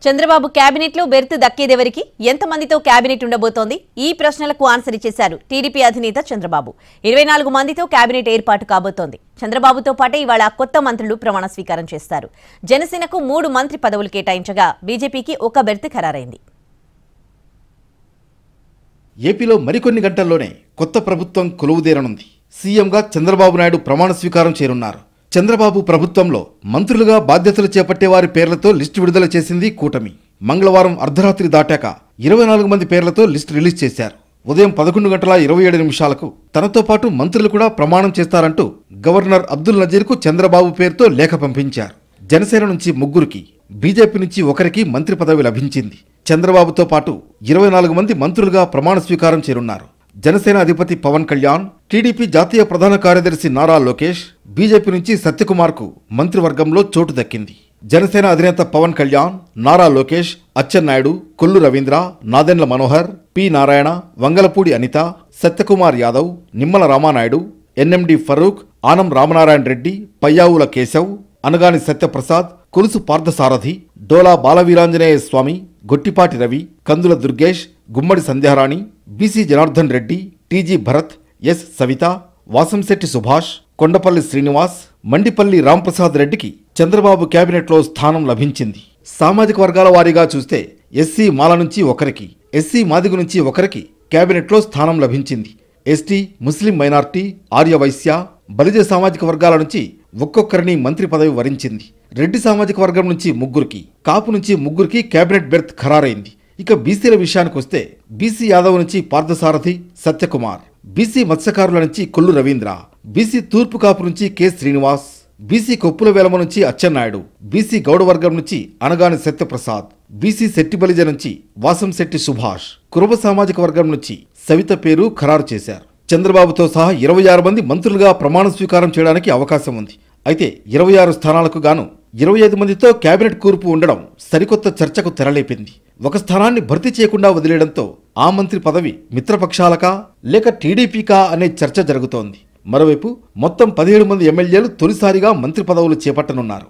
Chandrababu cabinet లో berth దక్కేదెవరికి, ఎంతమందితో cabinet ఉండబోతోంది? ఈ ప్రశ్నలకు ఆన్సర్ ఇచ్చేశారు టీడీపీ అధినేత చంద్రబాబు. 24 మందితో కేబినెట్ ఏర్పాటు కాబోతోంది. చంద్రబాబుతో పాటే ఇవాళ కొత్త మంత్రులు ప్రమాణ స్వీకారం చేస్తారు. జనసేనకు 3 మంత్రి పదవులు కేటాయించగా బీజేపీకి 1 బెర్త్ ఖరారైంది. ఏపీలో మరికొన్ని గంటల్లోనే కొత్త ప్రభుత్వం కొలువుదేరనుంది. సీఎంగా చంద్రబాబు నాయుడు ప్రమాణ స్వీకారం చేయనున్నారు. చంద్రబాబు ప్రభుత్వంలో మంత్రులుగా బాధ్యతలు చేపట్టే వారి పేర్లతో లిస్టు విడుదల చేసింది కూటమి. మంగళవారం అర్ధరాత్రి దాటాక 24 మంది పేర్లతో లిస్టు రిలీజ్ చేశారు. ఉదయం 11:27 తనతో పాటు మంత్రులు కూడా ప్రమాణం చేస్తారంటూ గవర్నర్ అబ్దుల్ నజీర్కు చంద్రబాబు పేరుతో లేఖ పంపించారు. జనసేన నుంచి 3కి, బీజేపీ నుంచి 1కి మంత్రి పదవి లభించింది. చంద్రబాబుతో పాటు 24 మంది మంత్రులుగా ప్రమాణ స్వీకారం చేయనున్నారు. జనసేన అధిపతి పవన్ కళ్యాణ్, టీడీపీ జాతీయ ప్రధాన కార్యదర్శి నారా లోకేష్, బీజేపీ నుంచి సత్యకుమార్కు మంత్రివర్గంలో చోటు దక్కింది. జనసేన అధినేత Pawan Kalyan, Nara Lokesh, Atchannaidu, Kollu Ravindra, Nadendla Manohar, P Narayana, Vangalapudi Anitha, Satyakumar Yadav, Nimmala Ramanaidu, NMD Farooq, Anam Ramanarayana Reddy, Payyavula Keshav, Anagani Satyaprasad, Kolusu Parthasarathi, Dola Balaveeranjaneya Swamy, Gottipati Ravi, Kandula Durgesh, Gummadi Sandhyarani, BC Janardhan Reddy, TG Bharath, S Savitha, Vasamsetti Subhash, Kondapalli Srinivas, Mandipalli Ramprasad రెడ్డికి చంద్రబాబు కేబినెట్లో స్థానం లభించింది. సామాజిక వర్గాల వారీగా చూస్తే ఎస్సీ మాల నుంచి 1కి, ఎస్సీ మాదిగ నుంచి 1కి కేబినెట్లో స్థానం లభించింది. ఎస్టీ, ముస్లిం మైనార్టీ, ఆర్యవైశ్య, బలిజ సామాజిక వర్గాల నుంచి ఒక్కొక్కరిని మంత్రి పదవి వరించింది. రెడ్డి సామాజిక వర్గం నుంచి 3కి, కాపు నుంచి 3కి కేబినెట్ బెర్త్ ఖరారైంది. ఇక బీసీల విషయానికి వస్తే బీసీ యాదవ్ నుంచి పార్థసారథి, సత్యకుమార్, బీసీ మత్స్యకారుల నుంచి కొల్లు రవీంద్ర, బీసీ తూర్పు కాపు నుంచి కె శ్రీనివాస్, బీసీ కొప్పుల వేలమ నుంచి అచ్చెన్నాయుడు, బీసీ గౌడ వర్గం నుంచి అనగాని సత్యప్రసాద్, బీసీ శెట్టి బలిజ నుంచి వాసంశెట్టి సుభాష్, కురుబ సామాజిక వర్గం నుంచి సవిత పేరు ఖరారు చేశారు. చంద్రబాబుతో సహా 26 మంది మంత్రులుగా ప్రమాణ స్వీకారం చేయడానికి అవకాశం ఉంది. అయితే 26 స్థానాలకు గాను 25 మందితో కేబినెట్ కూర్పు ఉండడం సరికొత్త చర్చకు తెరలేపింది. ఒక స్థానాన్ని భర్తీ చేయకుండా వదిలేయడంతో ఆ మంత్రి పదవి మిత్రపక్షాలకా లేక టీడీపీకా అనే చర్చ జరుగుతోంది. మరోవైపు మొత్తం 17 మంది ఎమ్మెల్యేలు తొలిసారిగా మంత్రి పదవులు చేపట్టనున్నారు.